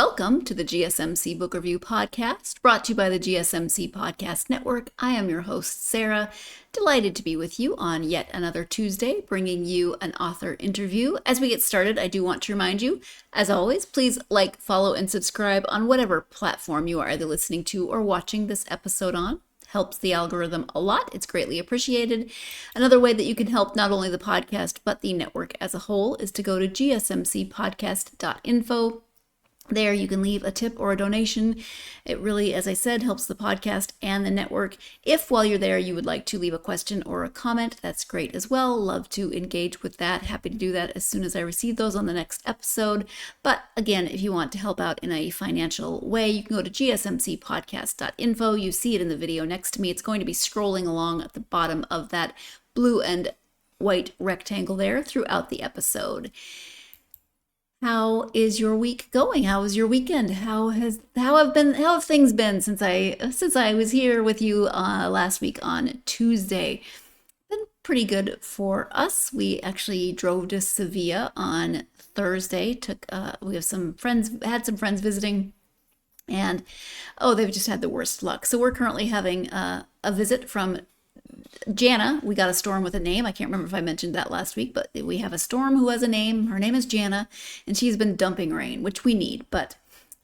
Welcome to the GSMC Book Review Podcast, brought to you by the GSMC Podcast Network. I am your host, Sarah. Delighted to be with you on yet another Tuesday, bringing you an author interview. As we get started, I do want to remind you, as always, please like, follow, and subscribe on whatever platform you are either listening to or watching this episode on. Helps the algorithm a lot. It's greatly appreciated. Another way that you can help not only the podcast, but the network as a whole is to go to gsmcpodcast.info. There you can leave a tip or a donation. It really, as I said, helps the podcast and the network. If while you're there you would like to leave a question or a comment, that's great as well. Love to engage with that. Happy to do that as soon as I receive those on the next episode. But again, if you want to help out in a financial way, you can go to gsmcpodcast.info. You see it in the video next to me. It's going to be scrolling along at the bottom of that blue and white rectangle there throughout the episode. How is your week going? How was your weekend? How have things been since I was here with you last week on Tuesday? Been pretty good for us. We actually drove to Sevilla on Thursday. We have had some friends visiting, and they've just had the worst luck. So we're currently having a visit from Jana. We got a storm with a name. I can't remember if I mentioned that last week, but we have a storm who has a name. Her name is Jana, and she's been dumping rain, which we need. But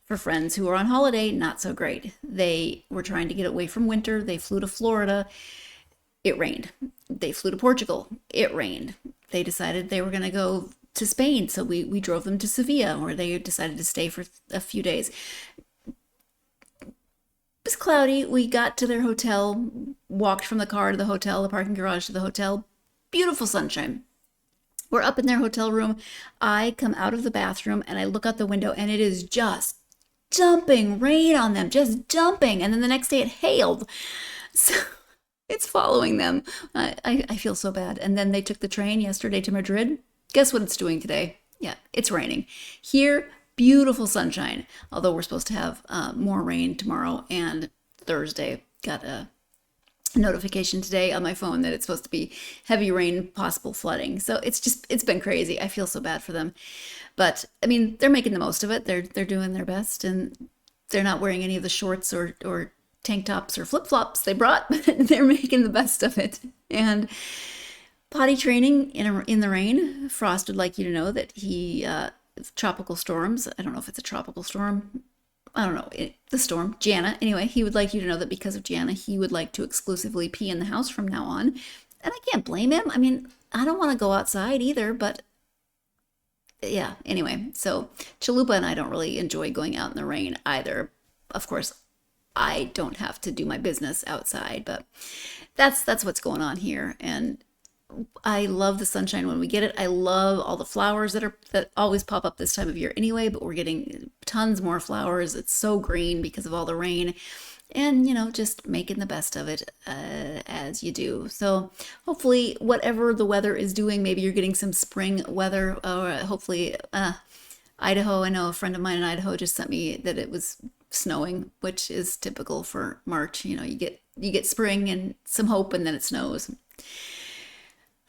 for friends who are on holiday, not so great. They were trying to get away from winter. They flew to Florida. It rained. They flew to Portugal. It rained. They decided they were going to go to Spain, so we drove them to Sevilla, where they decided to stay for a few days. It was cloudy. We got to their hotel, walked from the car to the hotel, the parking garage to the hotel. Beautiful sunshine. We're up in their hotel room. I come out of the bathroom and I look out the window and it is just dumping rain on them, just dumping. And then the next day it hailed. So it's following them. I feel so bad. And then they took the train yesterday to Madrid. Guess what it's doing today? Yeah, it's raining. Here, beautiful sunshine, although we're supposed to have more rain tomorrow and Thursday. Got a notification today on my phone that it's supposed to be heavy rain, possible flooding. So it's been crazy. I feel so bad for them. But I mean, they're making the most of it. They're doing their best, and they're not wearing any of the shorts or tank tops or flip-flops they brought, but they're making the best of it. And potty training in the rain. Frost would like you to know that tropical storms. I don't know if it's a tropical storm. I don't know. The storm, Jana. Anyway, he would like you to know that because of Jana, he would like to exclusively pee in the house from now on. And I can't blame him. I mean, I don't want to go outside either, but yeah, anyway. So Chalupa and I don't really enjoy going out in the rain either. Of course, I don't have to do my business outside, but that's what's going on here. And I love the sunshine when we get it. I love all the flowers that always pop up this time of year anyway, but we're getting tons more flowers. It's so green because of all the rain, and just making the best of it as you do. So hopefully whatever the weather is doing, maybe you're getting some spring weather, or hopefully Idaho. I know a friend of mine in Idaho just sent me that it was snowing, which is typical for March. You get spring and some hope, and then it snows.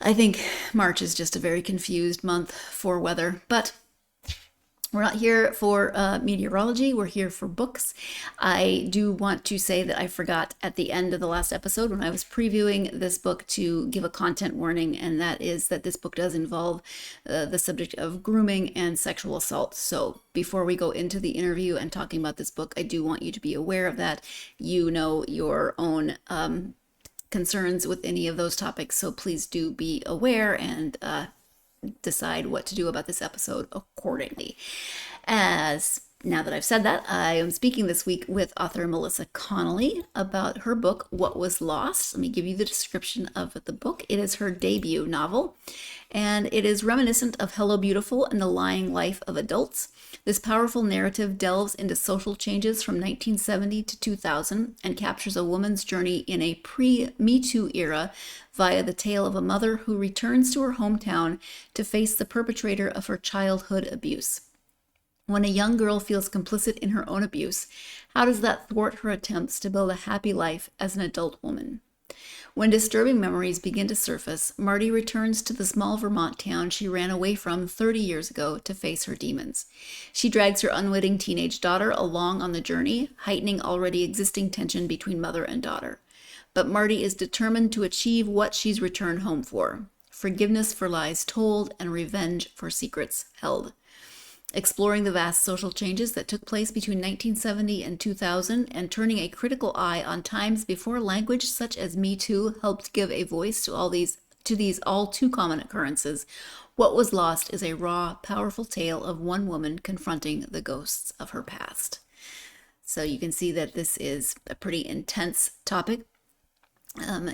I think March is just a very confused month for weather, but we're not here for meteorology. We're here for books. I do want to say that I forgot at the end of the last episode when I was previewing this book to give a content warning, and that is that this book does involve the subject of grooming and sexual assault. So before we go into the interview and talking about this book, I do want you to be aware of that. You know your own concerns with any of those topics, so please do be aware and decide what to do about this episode accordingly. Now that I've said that, I am speaking this week with author Melissa Connelly about her book, What Was Lost. Let me give you the description of the book. It is her debut novel, and it is reminiscent of Hello Beautiful and the Lying Life of Adults. This powerful narrative delves into social changes from 1970 to 2000 and captures a woman's journey in a pre-Me Too era via the tale of a mother who returns to her hometown to face the perpetrator of her childhood abuse. When a young girl feels complicit in her own abuse, how does that thwart her attempts to build a happy life as an adult woman? When disturbing memories begin to surface, Marti returns to the small Vermont town she ran away from 30 years ago to face her demons. She drags her unwitting teenage daughter along on the journey, heightening already existing tension between mother and daughter. But Marti is determined to achieve what she's returned home for: forgiveness for lies told and revenge for secrets held. Exploring the vast social changes that took place between 1970 and 2000 and turning a critical eye on times before language such as Me Too helped give a voice to these all too common occurrences. What Was Lost is a raw, powerful tale of one woman confronting the ghosts of her past. So you can see that this is a pretty intense topic.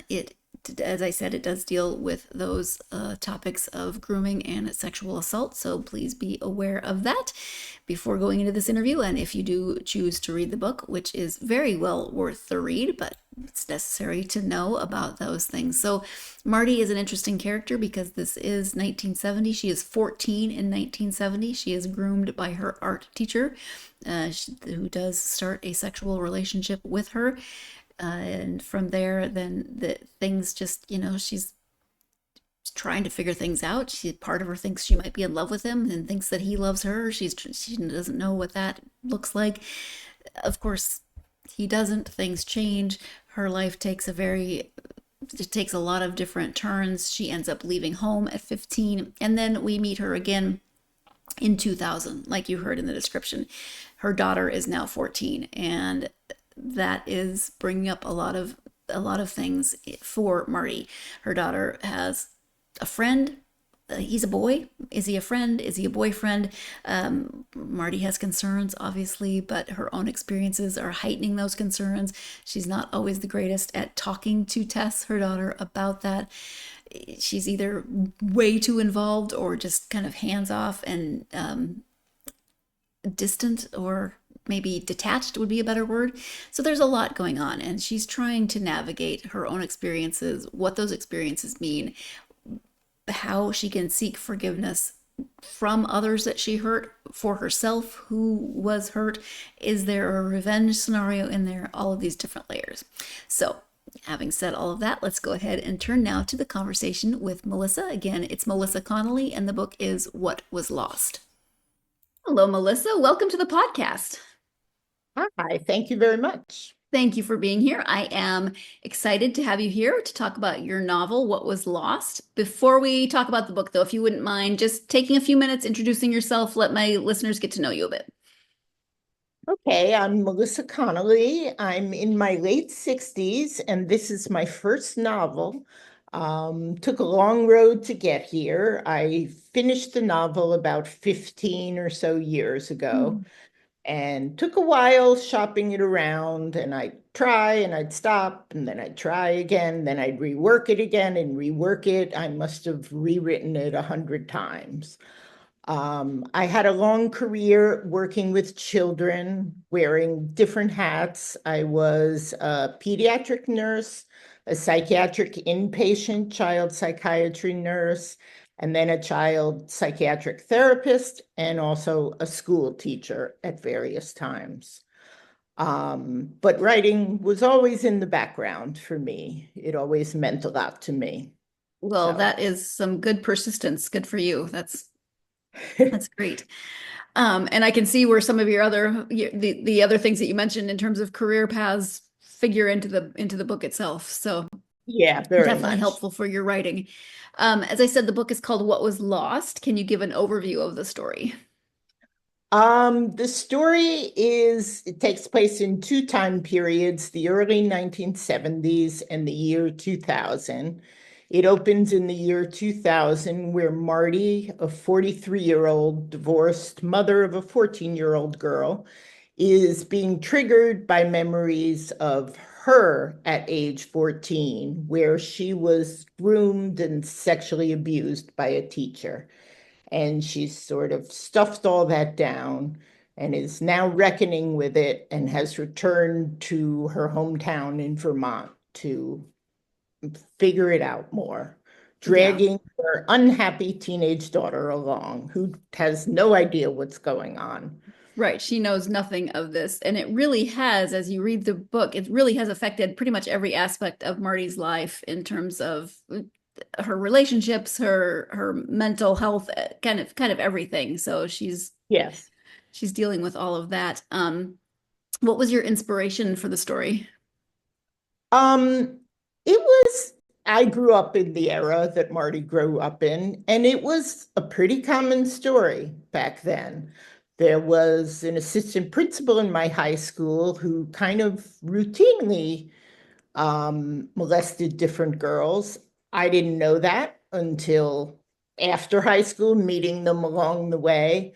It, as I said, it does deal with those topics of grooming and sexual assault, so please be aware of that before going into this interview. And if you do choose to read the book, which is very well worth the read, but it's necessary to know about those things. So Marti is an interesting character because this is 1970. She is 14 in 1970. She is groomed by her art teacher, who does start a sexual relationship with her. And from there, then the things just, she's trying to figure things out. Part of her thinks she might be in love with him and thinks that he loves her. She doesn't know what that looks like. Of course, he doesn't. Things change. Her life takes it takes a lot of different turns. She ends up leaving home at 15, and then we meet her again in 2000, like you heard in the description. Her daughter is now 14, and that is bringing up a lot of things for Marti. Her daughter has a friend. He's a boy. Is he a friend? Is he a boyfriend? Marti has concerns, obviously, but her own experiences are heightening those concerns. She's not always the greatest at talking to Tess, her daughter, about that. She's either way too involved or just kind of hands off and distant, or maybe detached would be a better word. So there's a lot going on, and she's trying to navigate her own experiences, what those experiences mean, how she can seek forgiveness from others that she hurt, for herself who was hurt. Is there a revenge scenario in there? All of these different layers. So having said all of that, let's go ahead and turn now to the conversation with Melissa. Again, it's Melissa Connelly, and the book is What Was Lost. Hello, Melissa. Welcome to the podcast. Hi, thank you very much. Thank you for being here. I am excited to have you here to talk about your novel, What Was Lost. Before we talk about the book, though, if you wouldn't mind just taking a few minutes, introducing yourself, let my listeners get to know you a bit. Okay, I'm Melissa Connelly. I'm in my late 60s, and this is my first novel. Took a long road to get here. I finished the novel about 15 or so years ago, and took a while shopping it around, and I'd try and I'd stop, and then I'd try again, then I'd rework it again and rework it. I must have rewritten it 100 times. I had a long career working with children, wearing different hats. I was a pediatric nurse, a psychiatric inpatient child psychiatry nurse, and then a child psychiatric therapist, and also a school teacher at various times. But writing was always in the background for me. It always meant a lot to me. Well, So. that is some good persistence. Good for you. That's great. And I can see where some of your the other things that you mentioned in terms of career paths figure into the book itself. So Yeah, very definitely much. helpful for your writing. As I said, the book is called What Was Lost. Can you give an overview of the story? The story it takes place in two time periods, the early 1970s and the year 2000. It opens in the year 2000, where Marti, a 43-year-old divorced mother of a 14-year-old girl, is being triggered by memories of her at age 14, where she was groomed and sexually abused by a teacher. And she's sort of stuffed all that down and is now reckoning with it, and has returned to her hometown in Vermont to figure it out more, Yeah. dragging her unhappy teenage daughter along, who has no idea what's going on. Right. She knows nothing of this. And it really has, as you read the book, it really has affected pretty much every aspect of Marty's life in terms of her relationships, her mental health, kind of everything. So Yes. she's dealing with all of that. What was your inspiration for the story? Um, it was, I grew up in the era that Marti grew up in, and it was a pretty common story back then. There was an assistant principal in my high school who kind of routinely molested different girls. I didn't know that until after high school, meeting them along the way.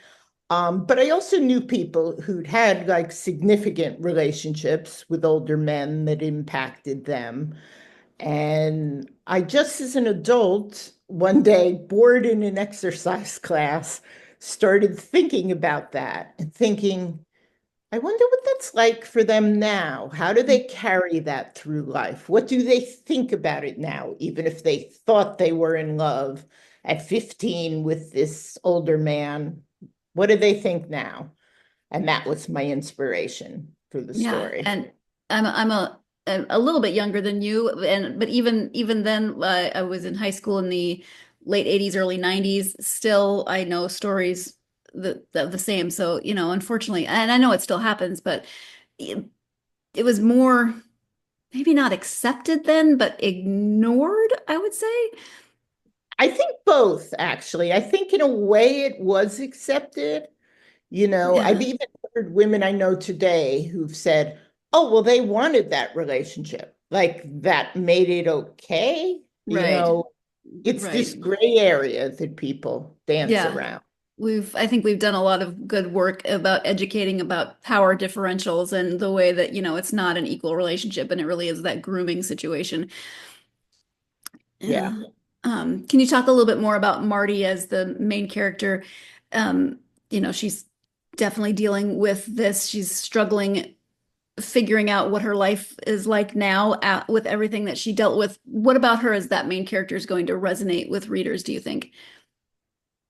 But I also knew people who'd had like significant relationships with older men that impacted them. And I just as an adult, one day, bored in an exercise class, started thinking about that and thinking, I wonder what that's like for them now. How do they carry that through life? What do they think about it now, even if they thought they were in love at 15 with this older man? What do they think now? And that was my inspiration for the Yeah, story. and I'm a little bit younger than you, and but even then, I was in high school in the late '80s, early '90s. Still, I know stories the same. So, unfortunately, and I know it still happens, but it, it was more maybe not accepted then, but ignored, I would say. I think both, actually. I think in a way it was accepted. I've Yeah, even heard women I know today who've said, oh, well, they wanted that relationship. Like that made it okay. right, It's right. this gray area that people dance Yeah. around. I think we've done a lot of good work about educating about power differentials and the way that, it's not an equal relationship and it really is that grooming situation. Yeah. Yeah. Can you talk a little bit more about Marti as the main character? She's definitely dealing with this. She's struggling, figuring out what her life is like now with everything that she dealt with. What about her as that main character is going to resonate with readers, do you think?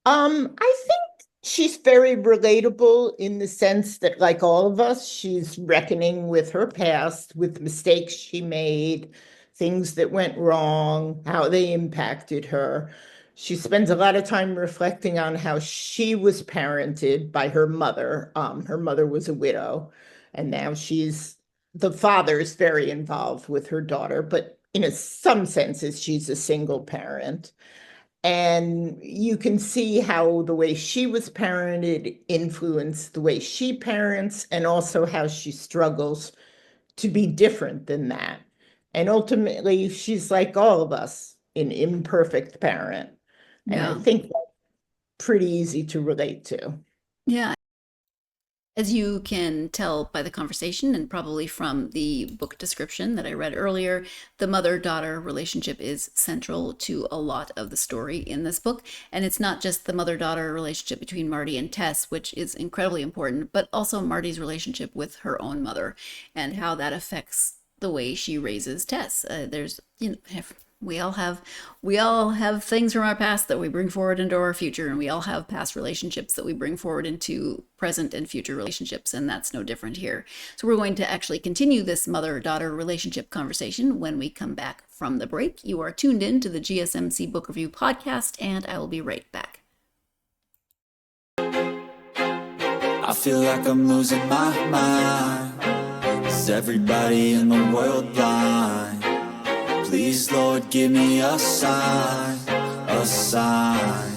I think she's very relatable in the sense that, like all of us, she's reckoning with her past, with mistakes she made, things that went wrong, how they impacted her. She spends a lot of time reflecting on how she was parented by her mother. Her mother was a widow, and now the father's very involved with her daughter, but some senses, she's a single parent. And you can see how the way she was parented influenced the way she parents, and also how she struggles to be different than that. And ultimately, she's like all of us, an imperfect parent. And I Yeah. think that's pretty easy to relate to. Yeah. As you can tell by the conversation and probably from the book description that I read earlier, the mother-daughter relationship is central to a lot of the story in this book. And it's not just the mother-daughter relationship between Marti and Tess, which is incredibly important, but also Marti's relationship with her own mother and how that affects the way she raises Tess. There's, we all have things from our past that we bring forward into our future, and we all have past relationships that we bring forward into present and future relationships, and that's no different here. So we're going to actually continue this mother-daughter relationship conversation when we come back from the break. You are tuned in to the GSMC Book Review podcast, and I will be right back. I feel like I'm losing my mind. Is everybody in the world blind? Please, Lord, give me a sign, a sign.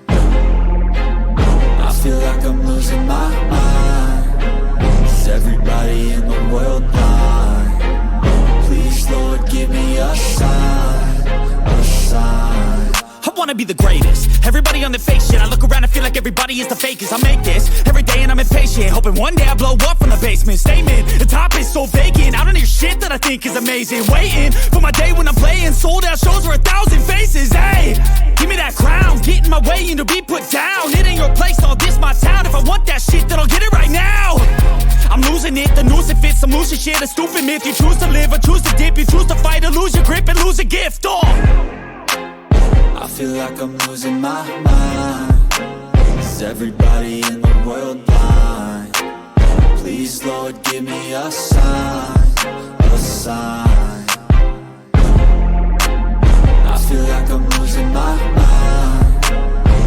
I feel like I'm losing my mind. Is everybody in the world blind? Please, Lord, give me a sign, a sign. I wanna be the greatest. Everybody on the fake shit. I look around and feel like everybody is the fakest. I make this every day and I'm impatient, hoping one day I blow up from the basement. Statement, the top is so vacant. I don't hear shit that I think is amazing. Waiting for my day when I'm playing sold out shows for 1,000 faces. Hey, give me that crown, get in my way and to be put down. It ain't your place, all this my town. If I want that shit, then I'll get it right now. I'm losing it, the noose it fits. I'm losing shit, a stupid myth. You choose to live or choose to dip. You choose to fight or lose your grip and lose a gift. I feel like I'm losing my mind. Is everybody in the world blind. Please, Lord, give me a sign, a sign. I feel like I'm losing my mind.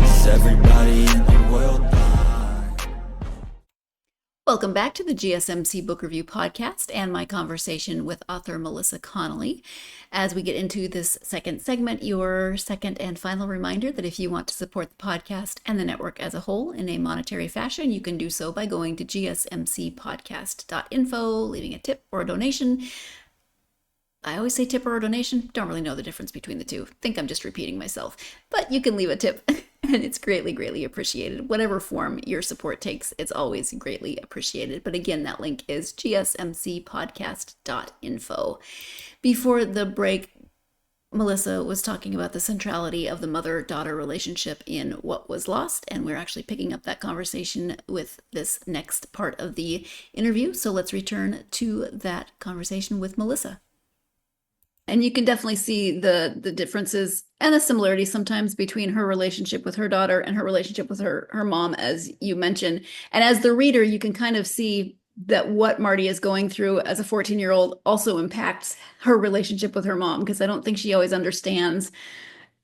Is everybody in the world blind? Welcome back to the GSMC Book Review Podcast and my conversation with author Melissa Connelly. As we get into this second segment, your second and final reminder that if you want to support the podcast and the network as a whole in a monetary fashion, you can do so by going to gsmcpodcast.info, leaving a tip or a donation. I always say tip or a donation. Don't really know the difference between the two. Think I'm just repeating myself. But you can leave a tip, and it's greatly, greatly appreciated. Whatever form your support takes, it's always greatly appreciated. But again, that link is gsmcpodcast.info. Before the break, Melissa was talking about the centrality of the mother-daughter relationship in What Was Lost, and we're actually picking up that conversation with this next part of the interview. So let's return to that conversation with Melissa. And you can definitely see the differences and the similarities sometimes between her relationship with her daughter and her relationship with her mom, as you mentioned. And as the reader, you can kind of see that what Marti is going through as a 14-year-old also impacts her relationship with her mom, because I don't think she always understands,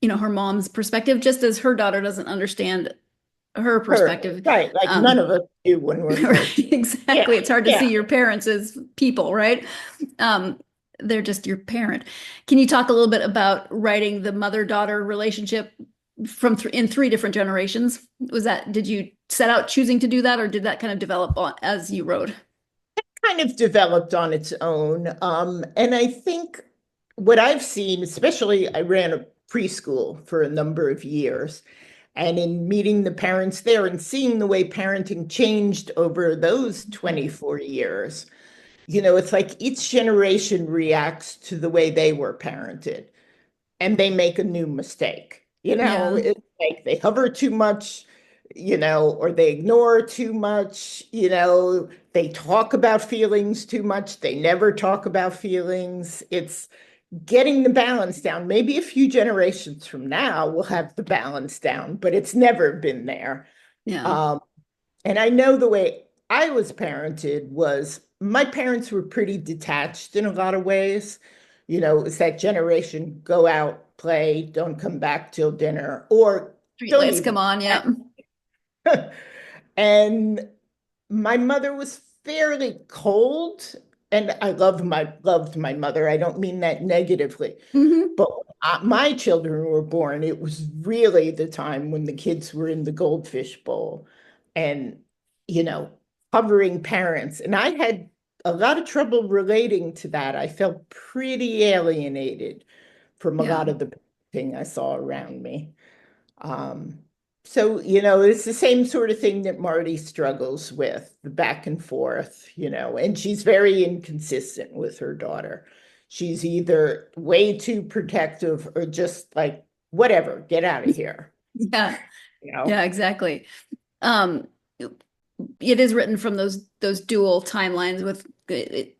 her mom's perspective, just as her daughter doesn't understand her perspective. Right, like none of us do when we're 14. Right, exactly. Yeah, It's hard to see your parents as people, right? They're just your parent. Can you talk a little bit about writing the mother-daughter relationship from in three different generations? Did you set out choosing to do that, or did that kind of develop as you wrote? It kind of developed on its own. And I think what I've seen, especially I ran a preschool for a number of years, and in meeting the parents there and seeing the way parenting changed over those 24 years, it's like each generation reacts to the way they were parented, and they make a new mistake. Yeah. It's like they hover too much, or they ignore too much, they talk about feelings too much. They never talk about feelings. It's getting the balance down. Maybe a few generations from now we'll have the balance down, but it's never been there. Yeah. And I know the way I was parented was my parents were pretty detached in a lot of ways. It's that generation, go out, play, don't come back till dinner, or don't Streetlights even. come on, yeah. And my mother was fairly cold, and I loved my mother. I don't mean that negatively. Mm-hmm. But when my children were born, it was really the time when the kids were in the goldfish bowl and, hovering parents. And I had a lot of trouble relating to that. I felt pretty alienated from a lot of the thing I saw around me. So, it's the same sort of thing that Marti struggles with, the back and forth, and she's very inconsistent with her daughter. She's either way too protective or just like, whatever, get out of here. Yeah. Yeah, exactly. It is written from those dual timelines with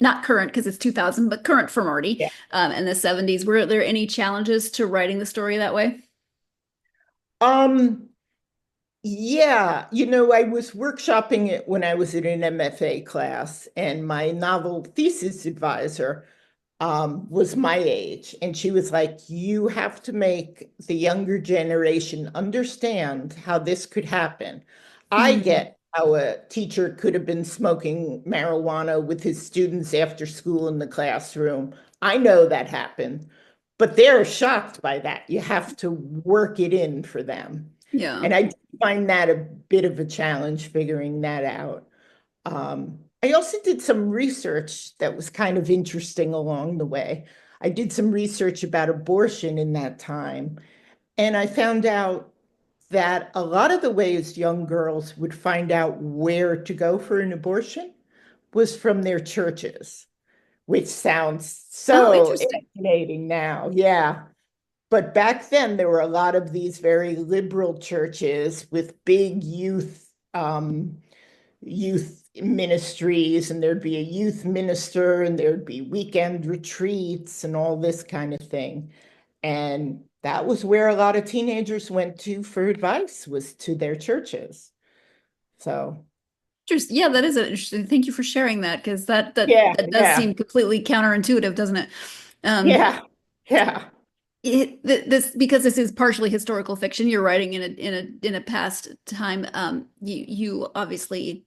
not current because it's 2000, but current for Marti, in the 70s. Were there any challenges to writing the story that way? Yeah, I was workshopping it when I was in an MFA class, and my novel thesis advisor was my age. And she was like, you have to make the younger generation understand how this could happen. I get how a teacher could have been smoking marijuana with his students after school in the classroom. I know that happened, but they're shocked by that. You have to work it in for them. Yeah. And I find that a bit of a challenge figuring that out. I also did some research that was kind of interesting along the way. I did some research about abortion in that time, and I found out that a lot of the ways young girls would find out where to go for an abortion was from their churches, which sounds so fascinating now. Yeah. But back then, there were a lot of these very liberal churches with big youth ministries, and there'd be a youth minister, and there'd be weekend retreats and all this kind of thing. And that was where a lot of teenagers went to for advice, was to their churches. So Just yeah, that is interesting. Thank you for sharing that because yeah, that does yeah, seem completely counterintuitive, doesn't it? Um, yeah, yeah, this because this is partially historical fiction. You're writing in a past time. You obviously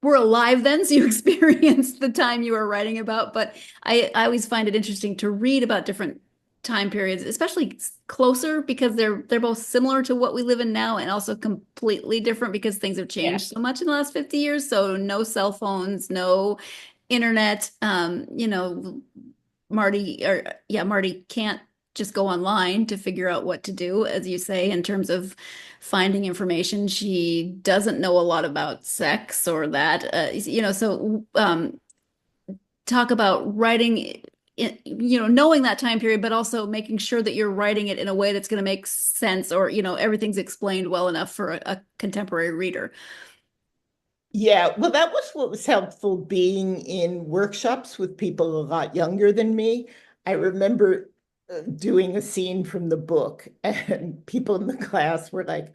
were alive then, so you experienced the time you were writing about. But I always find it interesting to read about different time periods, especially closer because they're both similar to what we live in now and also completely different because things have yeah. changed so much in the last 50 years. So no cell phones, no internet. Marti can't just go online to figure out what to do, as you say, in terms of finding information. She doesn't know a lot about sex or that, so talk about writing, knowing that time period, but also making sure that you're writing it in a way that's going to make sense or, everything's explained well enough for a contemporary reader. Yeah, well, that was what was helpful being in workshops with people a lot younger than me. I remember doing a scene from the book, and people in the class were like,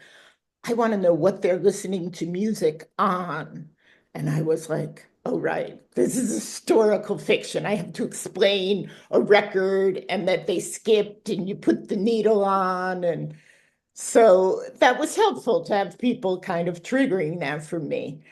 I want to know what they're listening to music on. And I was like, oh, right, this is historical fiction. I have to explain a record and that they skipped and you put the needle on. And so that was helpful to have people kind of triggering that for me.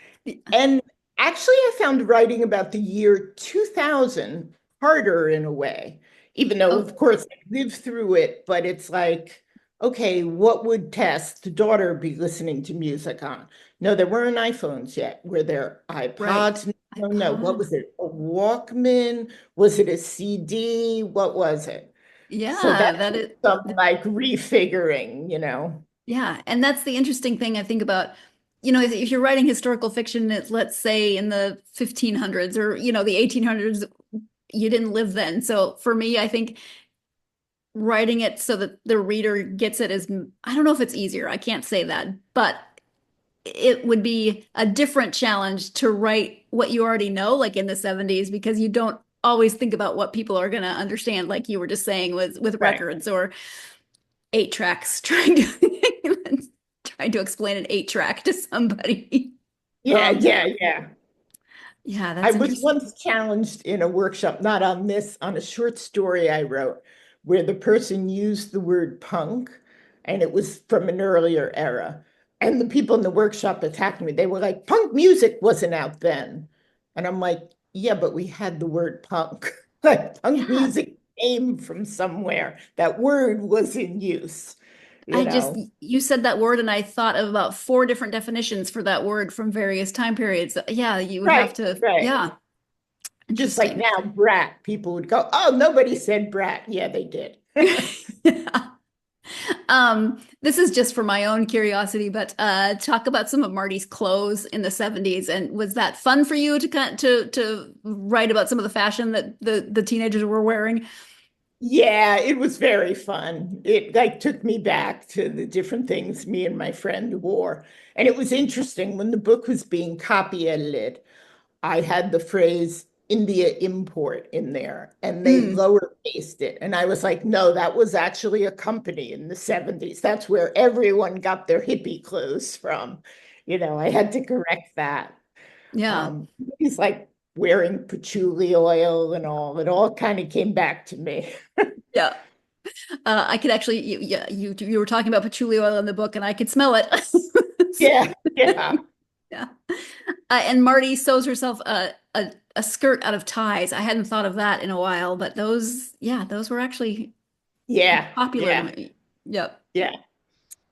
And actually, I found writing about the year 2000 harder in a way, even though, Oh, of course, I lived through it, but it's like, okay, what would Tess, the daughter, be listening to music on? No, there weren't iPhones yet. Were there right. iPods? No, no. What iPods. was it? A Walkman? Was it a CD? What was it? So Yeah, that that took is. some like refiguring. Yeah, and that's the interesting thing I think about, if you're writing historical fiction, let's say in the 1500s or, the 1800s, you didn't live then. So for me, I think writing it so that the reader gets it is, I don't know if it's easier. I can't say that, but it would be a different challenge to write what you already know, like in the 70s, because you don't always think about what people are going to understand, like you were just saying with Right. records or 8 tracks, trying to explain an 8 track to somebody. Yeah, Um, yeah, yeah. yeah, I that's was interesting. once challenged in a workshop, not on this, on a short story I wrote, where the person used the word punk, and it was from an earlier era. And the people in the workshop attacked me. They were like, punk music wasn't out then. And I'm like, yeah, but we had the word punk. Like punk Yeah, music came from somewhere. That word was in use, you know? you said that word, and I thought of about 4 different definitions for that word from various time periods. Yeah, you would have Right, to, right. yeah, Just like interesting. now, brat, people would go, oh, nobody said brat. Yeah, they did. Yeah. This is just for my own curiosity, but talk about some of Marty's clothes in the 70s. And was that fun for you to to write about some of the fashion that the teenagers were wearing? Yeah, it was very fun. It like took me back to the different things me and my friend wore. And it was interesting when the book was being copy edited. I had the phrase India import in there and they Mm, lowercased it. And I was like, no, that was actually a company in the 70s. That's where everyone got their hippie clothes from. I had to correct that. yeah. He's like wearing patchouli oil and all. It all kind of came back to me. Yeah. I could actually, yeah, you were talking about patchouli oil in the book, and I could smell it. So, Yeah, yeah, yeah. And Marty sews herself a skirt out of ties. I hadn't thought of that in a while, but those were actually yeah, popular to yeah, me. Yep. yeah,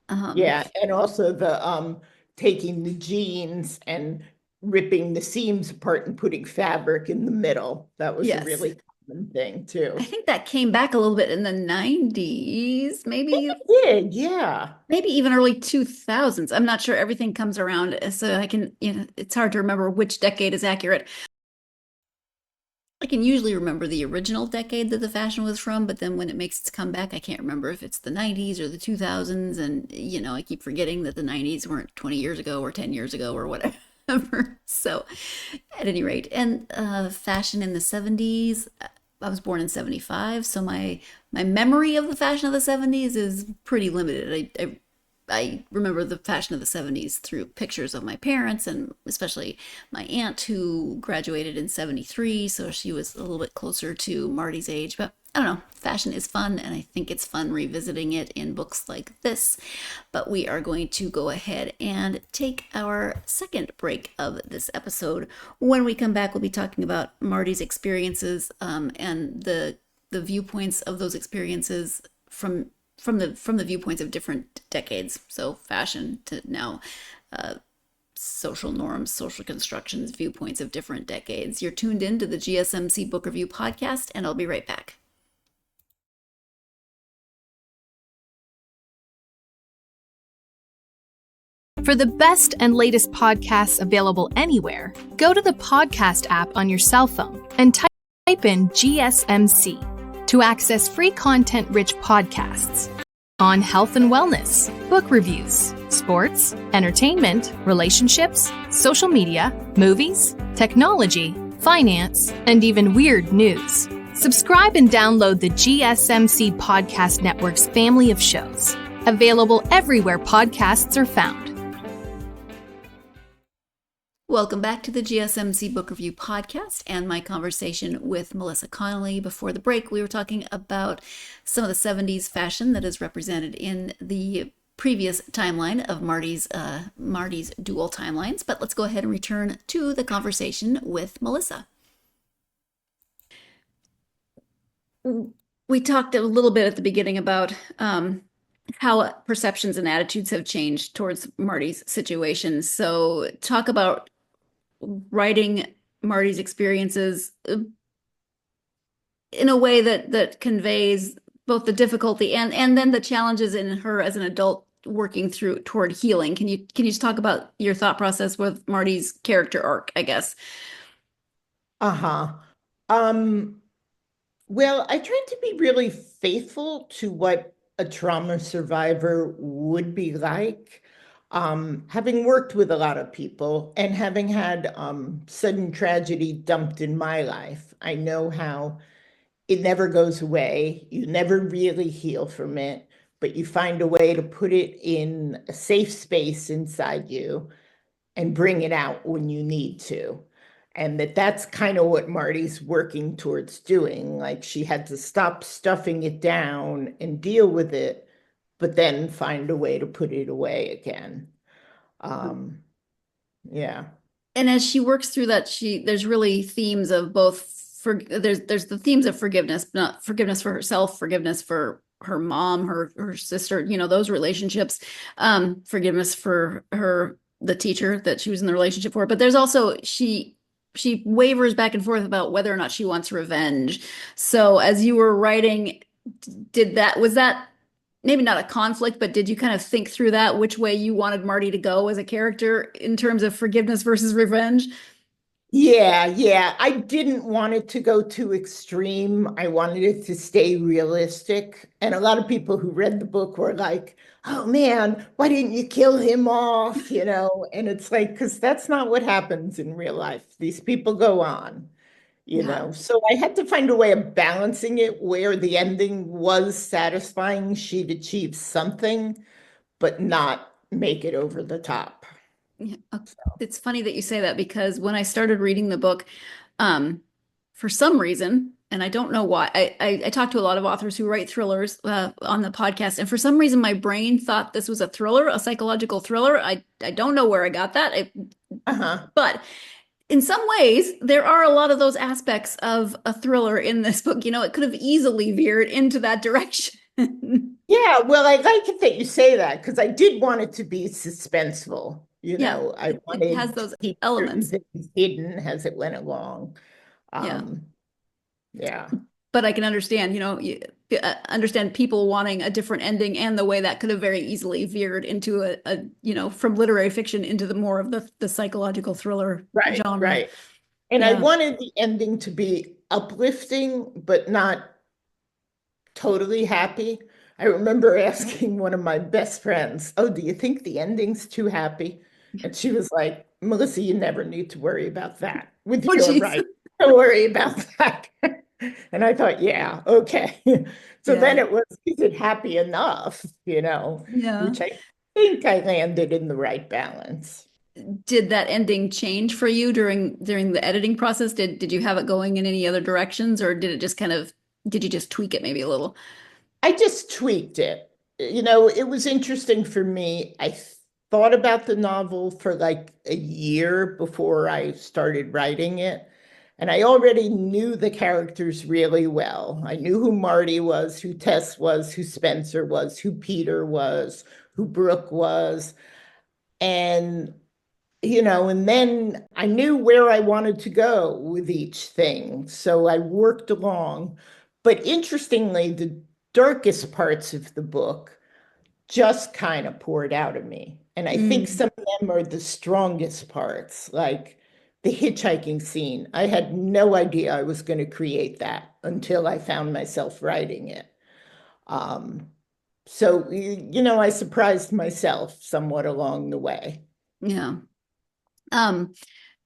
Um, yeah. And also the taking the jeans and ripping the seams apart and putting fabric in the middle. That was a yes. really common thing I too. think that came back a little bit in the 90s, maybe It did, yeah. maybe even early 2000s. I'm not sure everything comes around, so I can, it's hard to remember which decade is accurate. I can usually remember the original decade that the fashion was from, but then when it makes its comeback, I can't remember if it's the 90s or the 2000s. And, I keep forgetting that the 90s weren't 20 years ago or 10 years ago or whatever. So, at any rate, and fashion in the 70s, I was born in 75, so my memory of the fashion of the 70s is pretty limited. I I remember the fashion of the 70s through pictures of my parents, and especially my aunt who graduated in 73, so she was a little bit closer to Marty's age. But I don't know, fashion is fun, and I think it's fun revisiting it in books like this. But we are going to go ahead and take our second break of this episode. When we come back, we'll be talking about Marty's experiences, and the viewpoints of those experiences from the viewpoints of different decades. So fashion to now social norms, social constructions, viewpoints of different decades. You're tuned in to the GSMC Book Review Podcast, and I'll be right back. For the best and latest podcasts available anywhere, go to the podcast app on your cell phone and type in GSMC to access free content-rich podcasts on health and wellness, book reviews, sports, entertainment, relationships, social media, movies, technology, finance, and even weird news. Subscribe and download the GSMC Podcast Network's family of shows, available everywhere podcasts are found. Welcome back to the GSMC Book Review Podcast and my conversation with Melissa Connelly. Before the break, we were talking about some of the 70s fashion that is represented in the previous timeline of Marty's dual timelines. But let's go ahead and return to the conversation with Melissa. We talked a little bit at the beginning about how perceptions and attitudes have changed towards Marty's situation. So talk about writing Marty's experiences in a way that conveys both the difficulty and then the challenges in her as an adult working toward healing. Can you just talk about your thought process with Marty's character arc, I guess? Uh-huh. Well, I tried to be really faithful to what a trauma survivor would be like. Having worked with a lot of people and having had sudden tragedy dumped in my life, I know how it never goes away. You never really heal from it, but you find a way to put it in a safe space inside you and bring it out when you need to. And that's kind of what Marty's working towards doing. Like, she had to stop stuffing it down and deal with it, but then find a way to put it away again. Yeah. And as she works through that, there's really themes of both. There's the themes of forgiveness, not forgiveness for herself, forgiveness for her mom, her sister, those relationships, forgiveness for the teacher that she was in the relationship for. But there's also she wavers back and forth about whether or not she wants revenge. So as you were writing, was that maybe not a conflict, but did you kind of think through that, which way you wanted Marti to go as a character in terms of forgiveness versus revenge? Yeah. I didn't want it to go too extreme. I wanted it to stay realistic. And a lot of people who read the book were like, oh man, why didn't you kill him off? And it's like, because that's not what happens in real life. These people go on. So I had to find a way of balancing it where the ending was satisfying. She'd achieved something, but not make it over the top. Yeah. It's funny that you say that, because when I started reading the book, for some reason, and I don't know why, I talked to a lot of authors who write thrillers on the podcast, and for some reason my brain thought this was a thriller, a psychological thriller. I don't know where I got that. But in some ways, there are a lot of those aspects of a thriller in this book. It could have easily veered into that direction. Yeah, well, I like it that you say that, because I did want it to be suspenseful. I wanted it has those to keep elements things hidden as it went along. Yeah. But I can understand, understand people wanting a different ending, and the way that could have very easily veered into a from literary fiction into the more of the psychological thriller genre. Right. And I wanted the ending to be uplifting, but not totally happy. I remember asking one of my best friends, oh, do you think the ending's too happy? And she was like, Melissa, you never need to worry about that. With your right, don't worry about that. And I thought, yeah, okay. So then it was, is it happy enough, which I think I landed in the right balance. Did that ending change for you during the editing process? Did you have it going in any other directions, or did it just kind of did you just tweak it maybe a little? I just tweaked it. It was interesting for me. I thought about the novel for like a year before I started writing it. And I already knew the characters really well. I knew who Marty was, who Tess was, who Spencer was, who Peter was, who Brooke was. And, and then I knew where I wanted to go with each thing. So I worked along. But interestingly, the darkest parts of the book just kind of poured out of me. And I think Mm, some of them are the strongest parts, like the hitchhiking scene. I had no idea I was going to create that until I found myself writing it. Um, so, I surprised myself somewhat along the way. yeah. Um,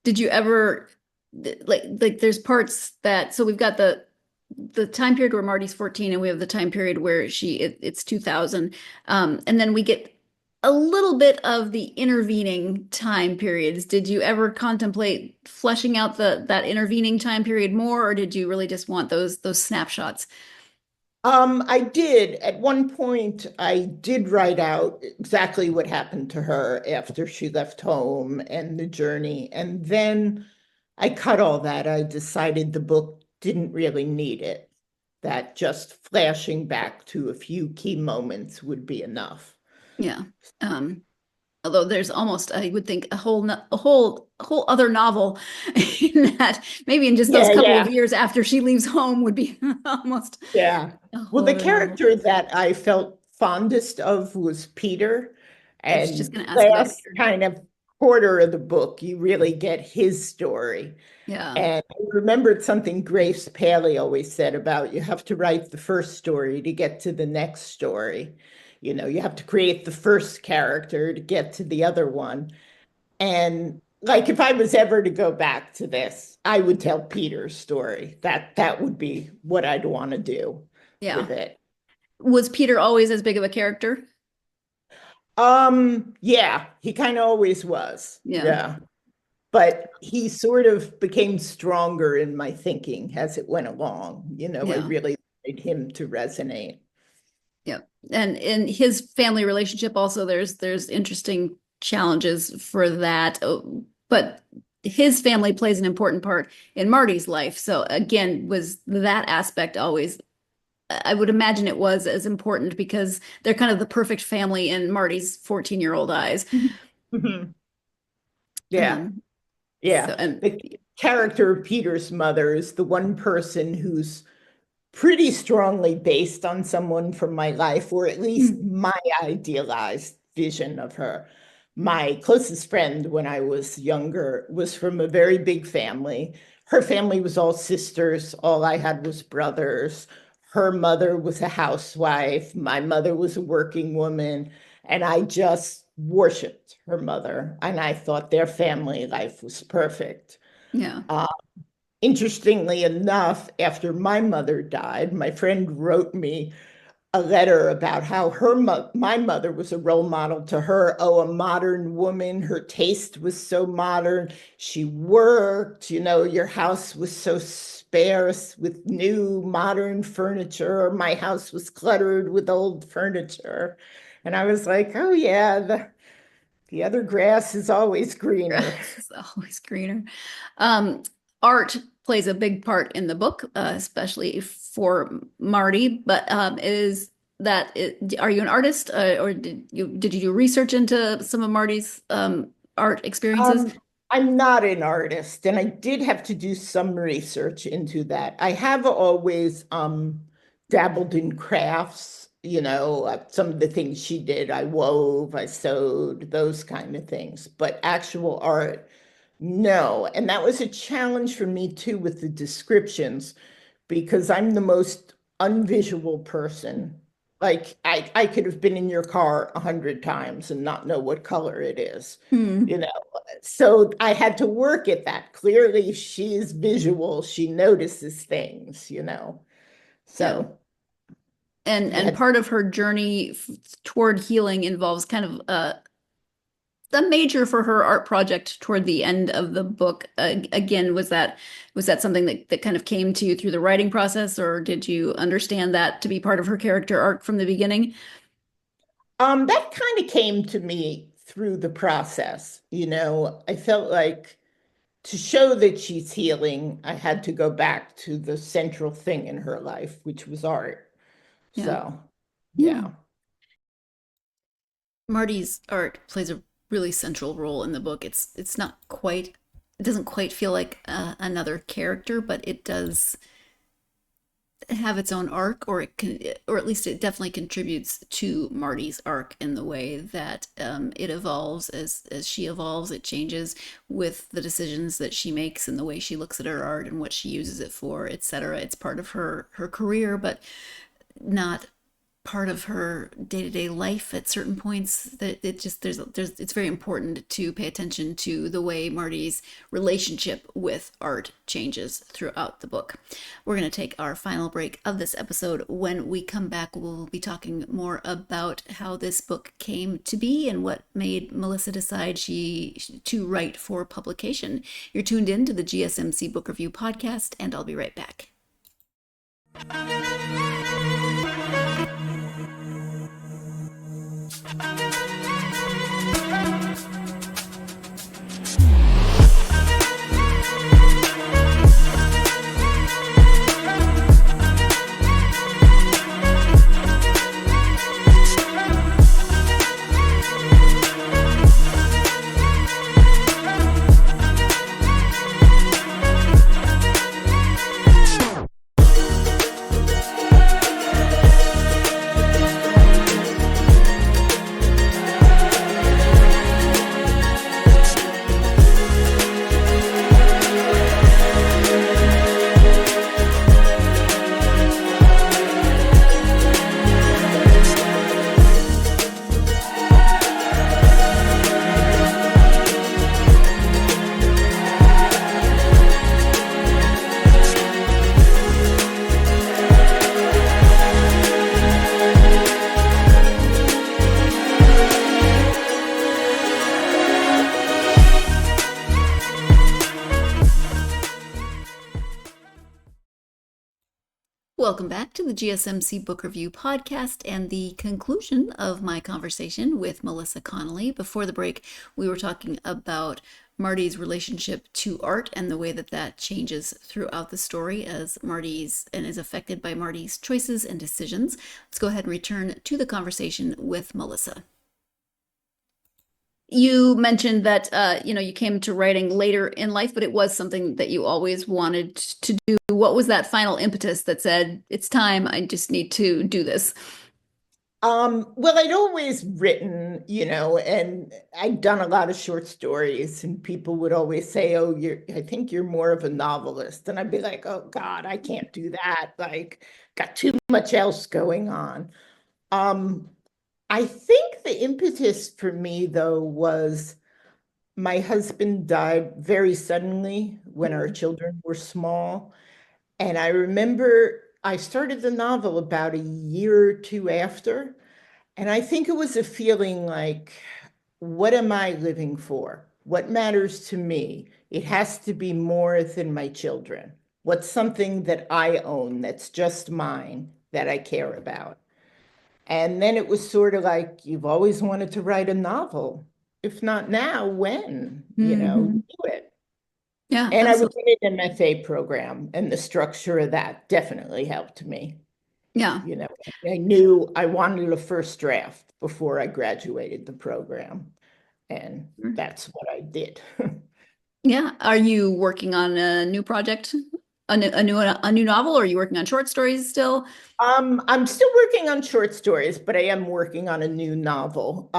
did you ever like there's parts that so we've got the time period where Marty's 14 and we have the time period where it's 2000. And then we get a little bit of the intervening time periods. Did you ever contemplate fleshing out that intervening time period more, or did you really just want those snapshots? I did. At one point, I did write out exactly what happened to her after she left home and the journey. And then I cut all that. I decided the book didn't really need it, that just flashing back to a few key moments would be enough. Yeah. Um, Although there's almost, I would think, a whole other novel in that maybe in just those Yeah, couple of yeah. years after she leaves home would be almost Yeah. a Well, whole the other novel. character that I felt fondest of was Peter. I was just And going to ask about last Peter. kind of quarter of the book, you really get his story. Yeah. And I remembered something Grace Paley always said about you have to write the first story to get to the next story. You have to create the first character to get to the other one. And like if I was ever to go back to this, I would tell Peter's story. That would be what I'd want to do Yeah. with it. Was Peter always as big of a character? Yeah, he kind of always was. Yeah. Yeah. But he sort of became stronger in my thinking as it went along. I Yeah. really wanted him to resonate. Yeah. And in his family relationship also there's interesting challenges for that. But his family plays an important part in Marty's life. So again, was that aspect always I would imagine it was as important because they're kind of the perfect family in Marty's 14-year-old eyes. Mhm. Yeah, Um, so yeah. and The character of Peter's mother is the one person who's pretty strongly based on someone from my life, or at least mm, my idealized vision of her. My closest friend when I was younger was from a very big family. Her family was all sisters. All I had was brothers. Her mother was a housewife. My mother was a working woman. And I just worshiped her mother. And I thought their family life was perfect. yeah. Uh, Interestingly enough, after my mother died, my friend wrote me a letter about how my mother was a role model to her. Oh, a modern woman. Her taste was so modern. She worked, your house was so sparse with new modern furniture. My house was cluttered with old furniture. And I was like, oh yeah, the other grass is always greener. Grass is always greener. Um, Art plays a big part in the book, especially for Marty. But are you an artist, or did you do research into some of Marty's art experiences? Um, I'm not an artist, and I did have to do some research into that. I have always dabbled in crafts, some of the things she did. I wove, I sewed, those kind of things. But actual art, no. And that was a challenge for me too with the descriptions because I'm the most unvisual person. Like I could have been in your car 100 times and not know what color it is, Hmm. you know. So I had to work at that. Clearly, she is visual. She notices things. Yeah. So And part of her journey toward healing involves kind of the major for her art project toward the end of the book. Again, was that something that kind of came to you through the writing process, or did you understand that to be part of her character arc from the beginning? That kind of came to me through the process. I felt like to show that she's healing, I had to go back to the central thing in her life, which was art. Yeah. So, Yeah. yeah. Marti's art plays a really central role in the book. It's not quite, it doesn't quite feel like another character, but it does have its own arc, or or at least it definitely contributes to Marti's arc in the way that it evolves as she evolves. It changes with the decisions that she makes and the way she looks at her art and what she uses it for, etc. It's part of her career, but not part of her day-to-day life at certain points. That it just there's it's very important to pay attention to the way Marti's relationship with art changes throughout the book. We're going to take our final break of this episode. When we come back, we'll be talking more about how this book came to be and what made Melissa decide to write for publication. You're tuned in to the GSMC Book Review podcast, and I'll be right back. Welcome back to the GSMC Book Review podcast and the conclusion of my conversation with Melissa Connelly. Before the break, we were talking about Marti's relationship to art and the way that changes throughout the story as Marti's and is affected by Marti's choices and decisions. Let's go ahead and return to the conversation with Melissa. You mentioned that you came to writing later in life, but it was something that you always wanted to do. What was that final impetus that said, it's time, I just need to do this? Well, I'd always written, and I'd done a lot of short stories, and people would always say, "Oh, I think you're more of a novelist." And I'd be like, "Oh God, I can't do that. Like, got too much else going on." I think the impetus for me, though, was my husband died very suddenly when our children were small. And I remember I started the novel about a year or two after. And I think it was a feeling like, what am I living for? What matters to me? It has to be more than my children. What's something that I own that's just mine that I care about? And then it was sort of like, you've always wanted to write a novel. If not now, when? Do it. Yeah, And absolutely. I was in an MFA program, and the structure of that definitely helped me. Yeah. I knew I wanted a first draft before I graduated the program, and that's what I did. Yeah. Are you working on a new project, a new novel, or are you working on short stories still? I'm still working on short stories, but I am working on a new novel.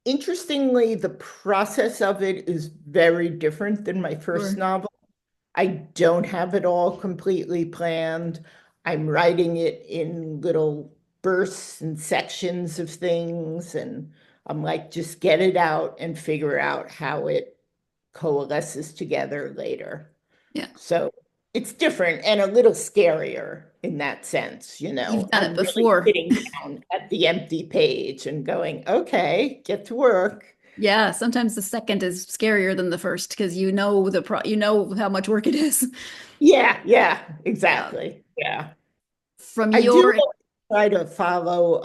Interestingly, the process of it is very different than my first Sure. novel. I don't have it all completely planned. I'm writing it in little bursts and sections of things, and I'm like, just get it out and figure out how it coalesces together later. Yeah. So it's different and a little scarier in that sense, You've done it I'm really before. sitting down at the empty page and going, okay, get to work. Yeah, sometimes the second is scarier than the first because you know how much work it is. Yeah, yeah, Yeah. exactly. Yeah. From I do your try to follow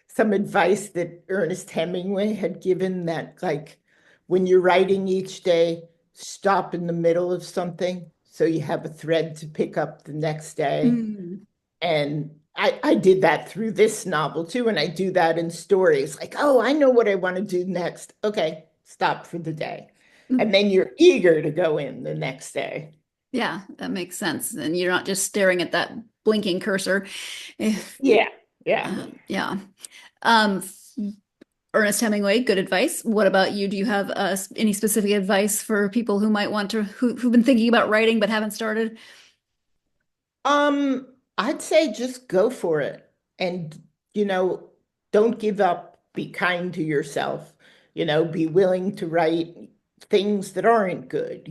some advice that Ernest Hemingway had given that, like, when you're writing each day, stop in the middle of something so you have a thread to pick up the next day. Mm, And I did that through this novel too. And I do that in stories like, oh, I know what I want to do next. Okay, stop for the day. mm, And then you're eager to go in the next day. yeah, that makes sense. And you're not just staring at that blinking cursor. Eh, Yeah, yeah. yeah. Um, Ernest Hemingway, good advice. What about you? Do you have any specific advice for people who might want to who've been thinking about writing but haven't started? I'd say just go for it and, you know, don't give up. Be kind to yourself, be willing to write things that aren't good.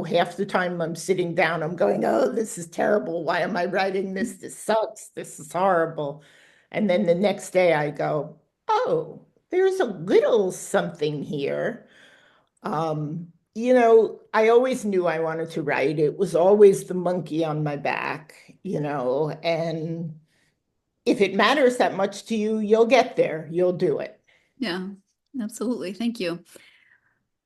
Half the time I'm sitting down, I'm going, oh, this is terrible. Why am I writing this? This sucks. This is horrible. And then the next day I go, oh, there's a little something here. I always knew I wanted to write. It was always the monkey on my back, and if it matters that much to you, you'll get there. You'll do it. Yeah, absolutely. Thank you.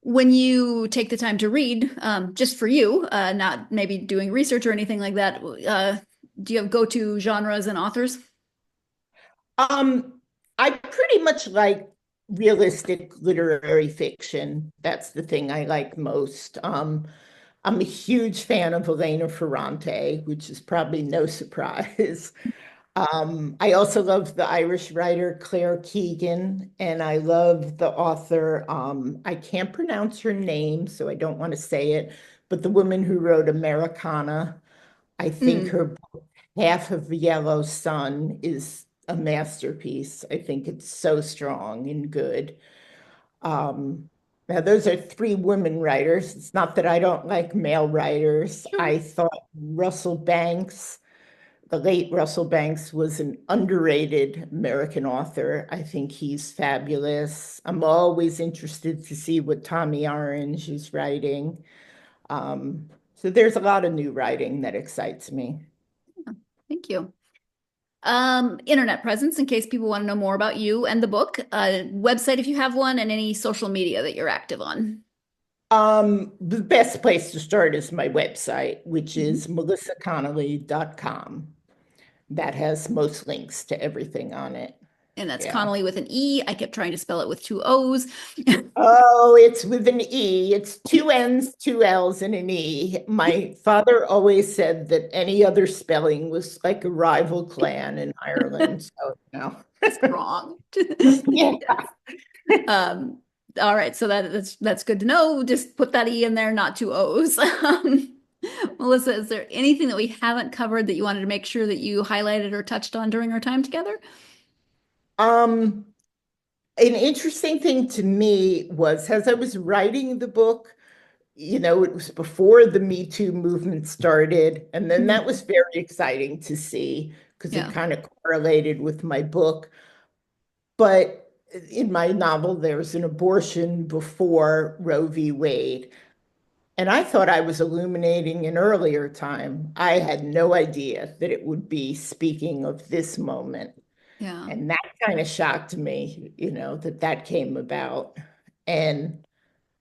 When you take the time to read, just for you, not maybe doing research or anything like that, do you have go-to genres and authors? I pretty much like realistic literary fiction. That's the thing I like most. I'm a huge fan of Elena Ferrante, which is probably no surprise. I also love the Irish writer Claire Keegan, and I love the author. I can't pronounce her name, so I don't want to say it, but the woman who wrote Americana, I think Mm, her book, Half of the Yellow Sun, is a masterpiece. I think it's so strong and good. Um, Now, those are three women writers. It's not that I don't like male writers. sure. I thought Russell Banks, the late Russell Banks, was an underrated American author. I think he's fabulous. I'm always interested to see what Tommy Orange is writing. So there's a lot of new writing that excites me. Thank you. Internet presence, in case people want to know more about you and the book, website if you have one, and any social media that you're active on. The best place to start is my website, which Mhm. is melissaconnelly.com. That has most links to everything on it. And that's Yeah. Connolly with an E. I kept trying to spell it with two O's. Oh, it's with an E. It's two N's, two L's, and an E. My father always said that any other spelling was like a rival clan in Ireland. So, It's wrong. Yeah. Um, all right, so that's good to know. Just put that E in there, not two O's. Melissa, is there anything that we haven't covered that you wanted to make sure that you highlighted or touched on during our time together? Um, an interesting thing to me was as I was writing the book, it was before the Me Too movement started. And then that Mhm. was very exciting to see because it Yeah, kind of correlated with my book. But in my novel, there's an abortion before Roe v. Wade. And I thought I was illuminating an earlier time. I had no idea that it would be speaking of this moment. yeah. And that kind of shocked me, that that came about. And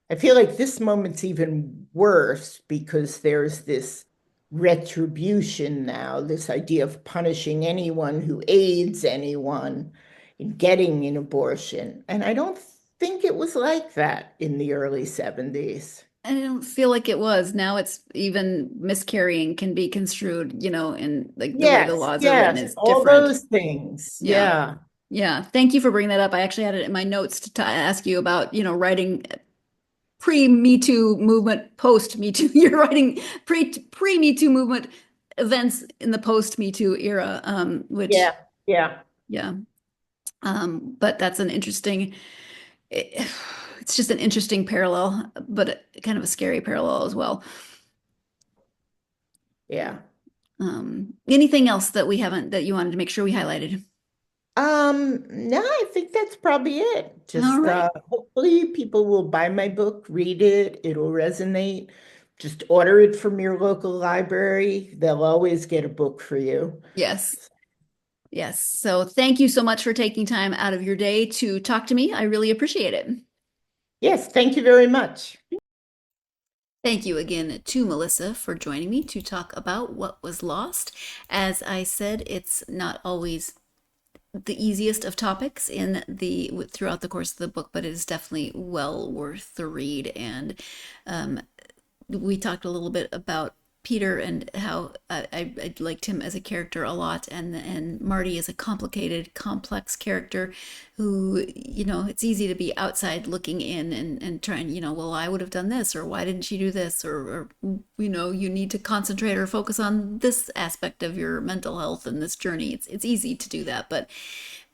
I feel like this moment's even worse because there's this retribution now, this idea of punishing anyone who aids anyone in getting an abortion. And I don't think it was like that in the early 70s. I don't feel like it was. Now it's even miscarrying can be construed, in like the way the Yes, laws are written yes, is all different. those things. Yeah. Yeah. Yeah. Thank you for bringing that up. I actually had it in my notes to ask you about, writing pre-Me Too movement, post-Me Too. You're writing pre-Me Too movement events in the post-Me Too era, which, Yeah. Yeah. yeah. But that's an interesting, it- it's just an interesting parallel, but kind of a scary parallel as well. Yeah. Anything else that you wanted to make sure we highlighted? No, I think that's probably it. All Just right. hopefully people will buy my book, read it, it'll resonate. Just order it from your local library. They'll always get a book for you. Yes. Yes. So thank you so much for taking time out of your day to talk to me. I really appreciate it. Yes, thank you very much. Thank you again to Melissa for joining me to talk about What Was Lost. As I said, it's not always the easiest of topics throughout the course of the book, but it is definitely well worth the read. And we talked a little bit about Peter and how I liked him as a character a lot, and Marti is a complicated, complex character who, it's easy to be outside looking in and trying, well, I would have done this, or why didn't she do this, or you need to concentrate or focus on this aspect of your mental health and this journey. It's easy to do that, but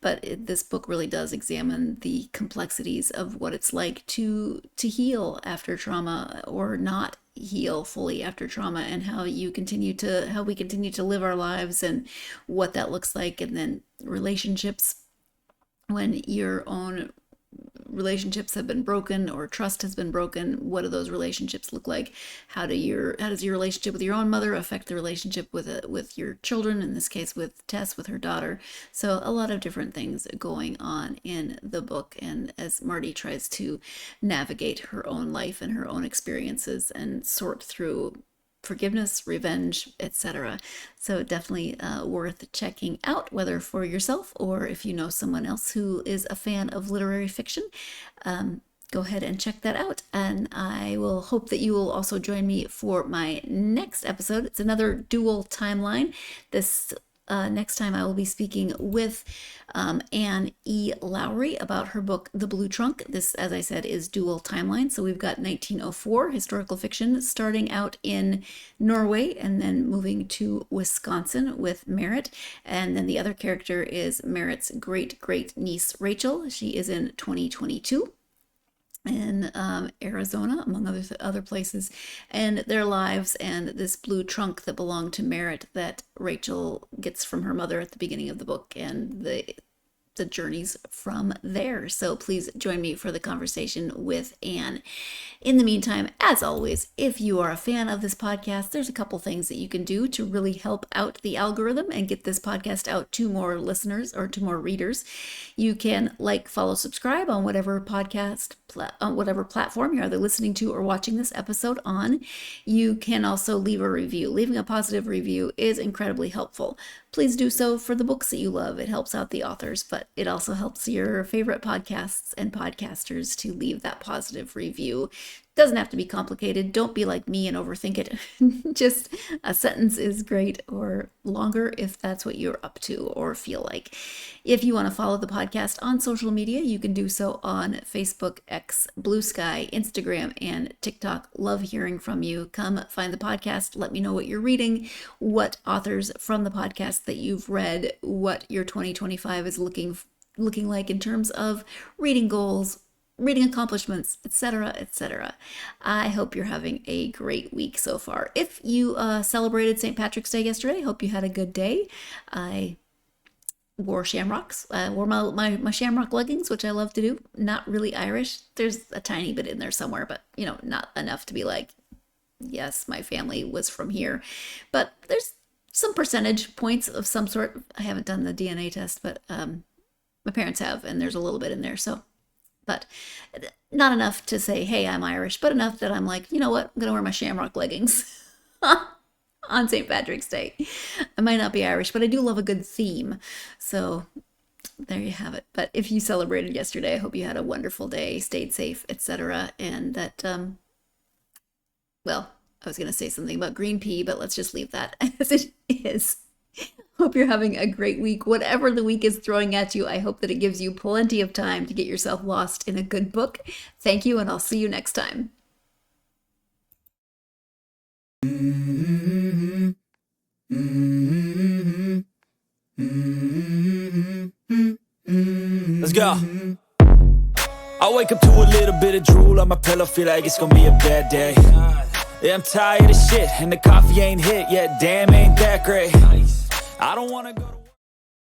this book really does examine the complexities of what it's like to heal after trauma or not heal fully after trauma, and how we continue to live our lives and what that looks like. And then relationships, when your own relationships have been broken or trust has been broken, what do those relationships look like? How does your relationship with your own mother affect the relationship with your children, in this case with Tess, with her daughter? So a lot of different things going on in the book, and as Marti tries to navigate her own life and her own experiences and sort through forgiveness, revenge, etc. So definitely worth checking out, whether for yourself or if you know someone else who is a fan of literary fiction. Go ahead and check that out. And I will hope that you will also join me for my next episode. It's another dual timeline. This next time I will be speaking with Anne E. Lowry about her book, The Blue Trunk. This, as I said, is dual timeline. So we've got 1904 historical fiction starting out in Norway and then moving to Wisconsin with Merritt. And then the other character is Merritt's great niece, Rachel. She is in 2022. In Arizona, among other places, and their lives, and this blue trunk that belonged to Merritt that Rachel gets from her mother at the beginning of the book, and the journeys from there. So please join me for the conversation with Anne. In the meantime, as always, if you are a fan of this podcast, there's a couple things that you can do to really help out the algorithm and get this podcast out to more listeners or to more readers. You can follow, subscribe on whatever whatever platform you're either listening to or watching this episode on. You can also leave a review. Leaving a positive review is incredibly helpful. Please do so for the books that you love. It helps out the authors, but it also helps your favorite podcasts and podcasters to leave that positive review. Doesn't have to be complicated. Don't be like me and overthink it. Just a sentence is great, or longer if that's what you're up to or feel like. If you want to follow the podcast on social media, you can do so on Facebook, X, Blue Sky, Instagram, and TikTok. Love hearing from you. Come find the podcast. Let me know what you're reading, what authors from the podcast that you've read, what your 2025 is looking like in terms of reading goals, reading accomplishments, etc., etc. I hope you're having a great week so far. If you celebrated St. Patrick's Day yesterday, hope you had a good day. I wore shamrocks. I wore my shamrock leggings, which I love to do. Not really Irish. There's a tiny bit in there somewhere, but not enough to be like, yes, my family was from here. But there's some percentage points of some sort. I haven't done the DNA test, but my parents have, and there's a little bit in there. So, but not enough to say, hey, I'm Irish, but enough that I'm like, you know what? I'm going to wear my shamrock leggings on St. Patrick's Day. I might not be Irish, but I do love a good theme. So there you have it. But if you celebrated yesterday, I hope you had a wonderful day, stayed safe, etc. And that, well, I was going to say something about green pea, but let's just leave that as it is. Hope you're having a great week. Whatever the week is throwing at you, I hope that it gives you plenty of time to get yourself lost in a good book. Thank you, and I'll see you next time. Let's go. I wake up to a little bit of drool on my pillow, feel like it's gonna be a bad day. Yeah, I'm tired of shit, and the coffee ain't hit yet. Damn, ain't that great. I don't wanna go to